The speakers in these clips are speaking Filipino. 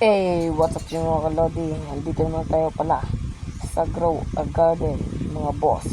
What's up yung mga kalodi? Nandito naman tayo pala sa Grow a Garden, mga boss.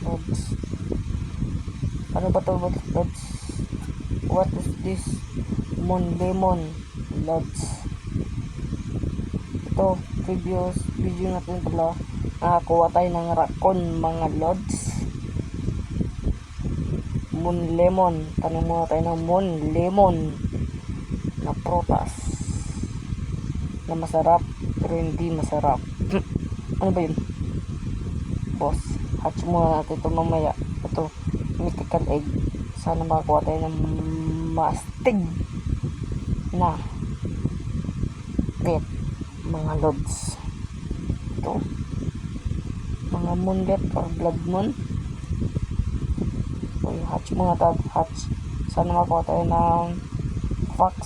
Lods. Ano ba to, Lods? What is this? Lemon, Lods. Ito, previous video natin pala, nakakuha tayo ng raccoon, mga Lods. Lemon. Tanong muna tayo ng lemon na prutas na masarap pero hindi masarap. Ano ba yun, boss? Hatch muna natin ito mamaya. Ito, mythical egg. Sana makakuha tayo ng mastig na pet, mga lods. Ito, mga moonlet or blood moon. Uy, hatch muna tayo. Hatch. Sana makakuha tayo ng fox,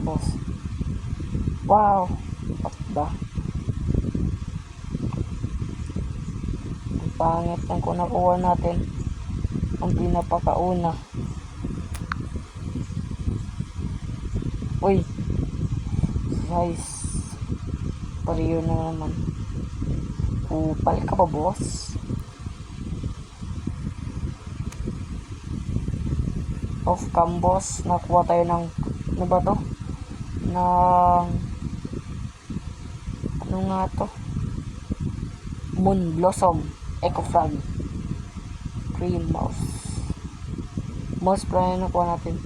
boss. Wow, what ba? Ang pangit ng kunakuha natin. Ang pinapakauna. Uy, guys, pariyo na naman. Upal ka pa, boss. Off cam, boss. Nakuha tayo ng ano ba to? Ng ano nga to? Moon blossom, echo frog, cream mouse. Mouse pra na nakuha natin.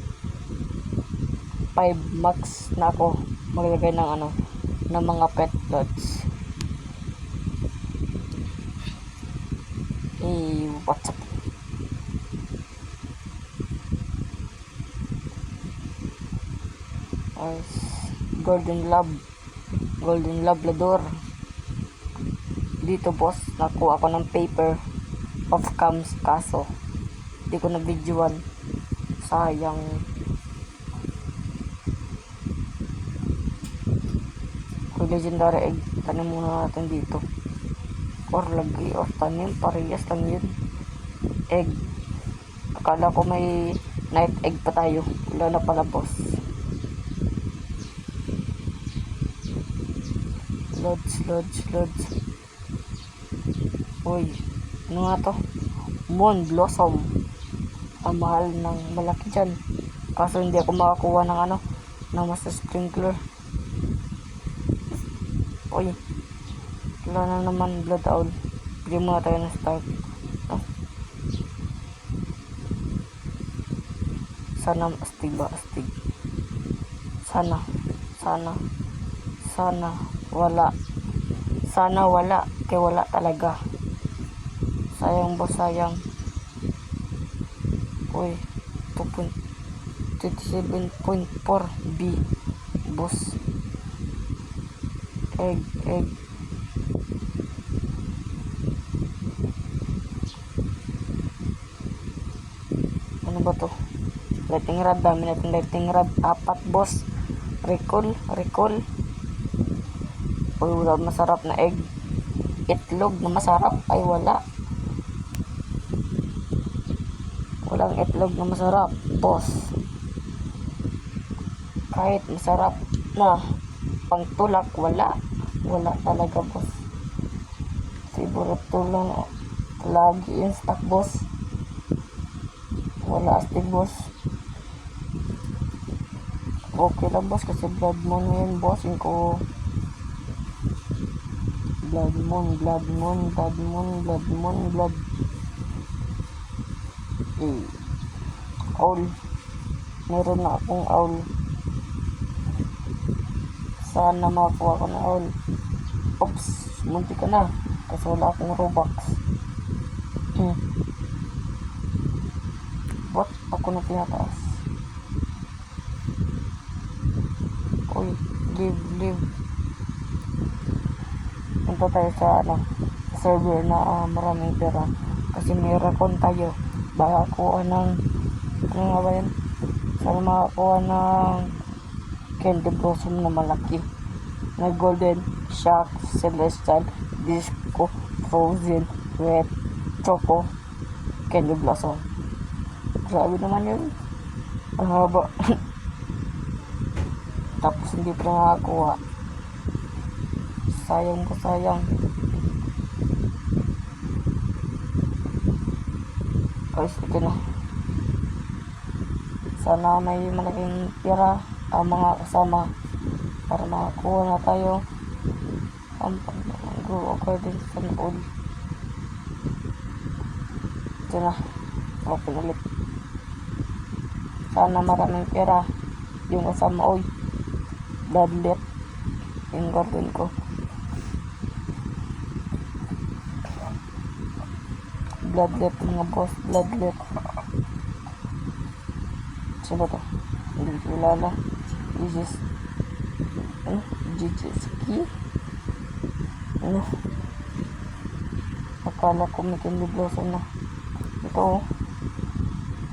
5 max na ako maglagay ng ano, ng mga pet lods. What's up? Golden Labrador. Dito, boss, nakuha ako ng paper of cams, kaso hindi ko na videoan, sayang. Kung legendary egg, tanim muna natin dito, or lagi or tanim, parehas lang yun. Egg, akala ko may night egg pa tayo, wala na pala, boss. Lods. Uy, ano nga to? Moon blossom. Ang mahal ng malaki dyan. Kaso hindi ako makakuha ng ano, ng master sprinkler. Uy, wala na naman blood owl. Bili muna tayo ng start. Oh. Sana astig ba? Astig. Sana wala. Sana wala. Kaya wala talaga. Sayang, boss, sayang. Uy, 27.4 B, boss. Egg. Ano ba to? Lightning rod. Dami natin lightning rod. 4, boss. Recall. Uy, wala masarap na egg. Itlog na masarap. Ay, wala. Walang itlog na masarap, boss. Kahit masarap na pangtulak, wala talaga, boss. Siguro tulang lagi yung stock, boss. Wala astig, boss. Okay lang, boss, kasi blood moon yun, boss. Yung ko blood moon. Owl. Meron na akong owl. Sana makakuha ko ng owl. Oops, munti ka na. Kasi wala akong Robux. What? Ako na tinataas. Uy, live. Punta tayo sa server na maraming pera. Kasi may raccoon tayo. Baka kuha ng ano nga ba yan? Sana makakuha ng candy blossom na malaki, na golden shock, celestial, disco, frozen, red, choco, candy blossom. Grabe naman yun. Ang haba. Tapos hindi pa nakakuha. Sayang ko, sayang. Guys, ito na. Sana may malaking pera ang mga kasama para makakuha na tayo ang grow according sa nood. Ito na. Open ulit. Sana maraming pera yung kasama. Oy, bloodlet yung garden ko. Bloodlet mga boss, bloodlet. Sino to? Hindi ko kilala. This is Jijiski. Ano? Akala ko may candy blossom na. Ito oh.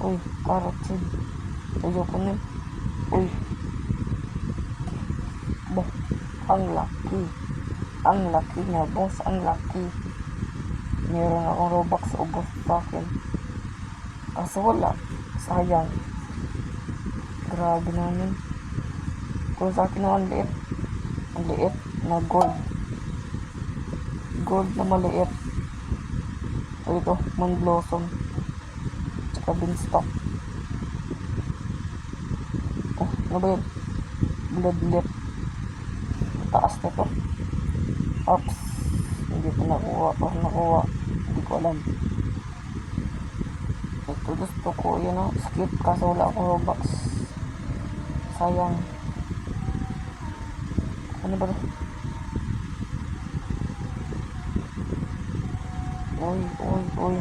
Uy, carrot seed. Ayoko na. Uy. Bah, ang laki. Ang laki nga boss, ang laki. Meron akong Robux ubos sa akin. Kaso wala. Sayang. Grabe naman. Kung sa akin naman liit. Ang liit na gold. Gold na maliit. So ito, moon blossom. Tsaka beanstalk. Oh, ano ba yun? Bloodlet. Taas na to. Oops. Hindi ko nakuha. Parang nakuha. Hindi ko alam. Ito gusto ko. Yun o. Skip kaso wala akong Robux. Sayang. Ano ba ito? Uy, uy, uy.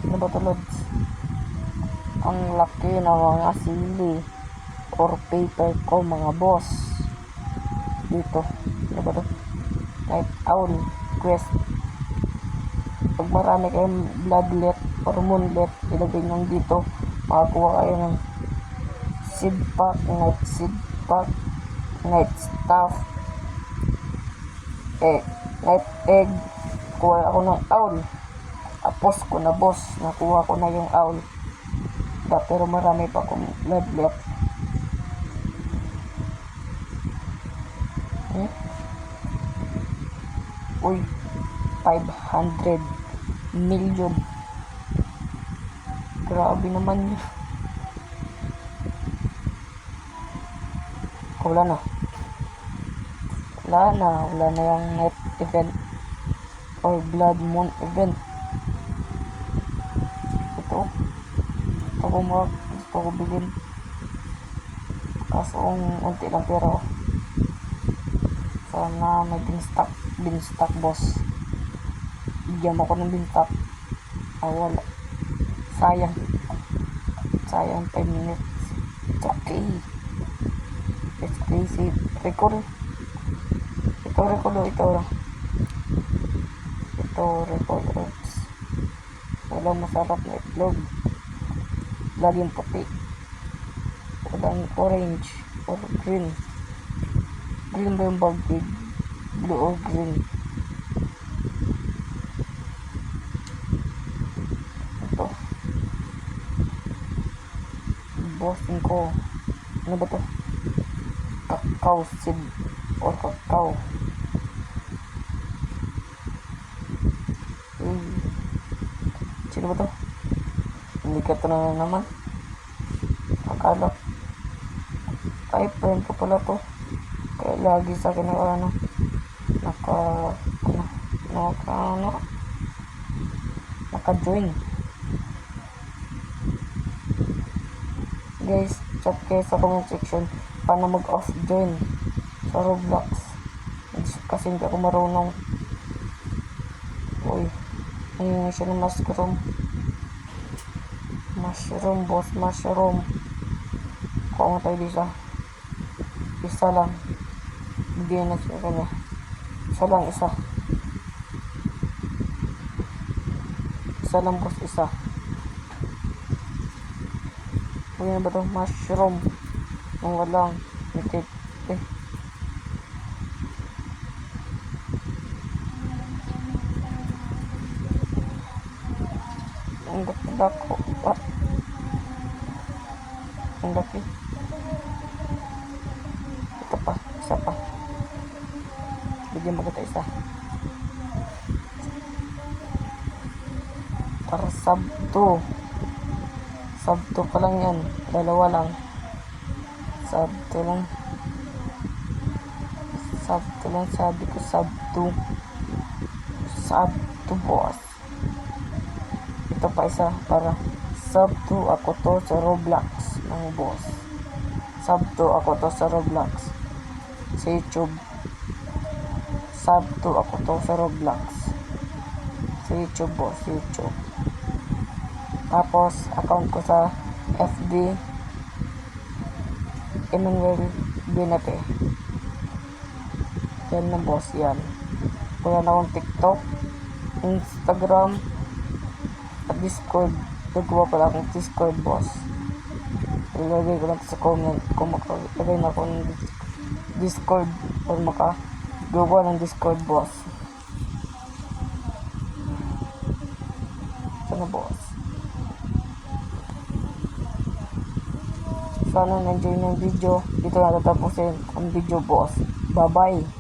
Ano ba ito, Lods? Ang laki na mga sili or paper ko, mga boss. Dito. Ano ba ito? Night owl quest. Pag marami kayong bloodlet or moonlet, ilagay nyo dito. Makakuha kayo ng seed pack, night seed pack, night stuff, night egg. Kuha ako ng owl. Tapos ko na boss, nakuha ko na yung owl. Pero marami pa akong bloodlet. Uy, 500 million. Grabe naman yun. Wala na. Wala na yung night event or blood moon event. Ito ko bilhin. Kaso unti lang pero sana may beanstalk boss. Bigyan mo ko ng beanstalk. Wala. Sayang 5 minutes. It's okay. It's crazy. Record. Ito. Oops. Walang masarap na itlog. Laging puti. Walang orange or green. Green ba yung bag pig? Blue or green? Ito. Bossing ko. Ano ba to? Cacao seed or cacao. Sino ba to? Hindi ka to na naman. Akala. Ay, friend ko pala to. Kaya lagi sa akin naka-join. Guys, chat kayo sa comment section paano mag-off join sa Roblox. Kasi hindi ako marunong. Uy, ayun siya ng mushroom. Mushroom, boss, mushroom. Kuha mo tayo dito. Isa lang. Bigyan na siya kanya. Isa. Isa lang boss, isa. Uy, ano ba ito? Mushroom. Ang walang. Ang dako. Ah, ang laki. Ito pa, isa pa. Bigyan mo kita isa. Para sabto. Sabto pa lang yan. Dalawa lang. Sabto lang. Sabto lang sabi ko. Sabto. Sabto boss. Ito pa isa para sabto ako to sa Roblox ng boss. Sabto ako to sa Roblox. Sa YouTube. Sabto ako to sa Roblox. Sa YouTube boss. YouTube. Tapos account ko sa FB Emmanuel Binate. Yan na boss yan. Wala na akong TikTok, Instagram, at Discord. Nagawa pala akong Discord boss. Ilagay ko lang sa comment kung makalagay na ako ng Discord or makagawa ng Discord boss. Sana boss. Sana na-enjoy ng video. Dito na tatapusin ang video boss. Bye bye.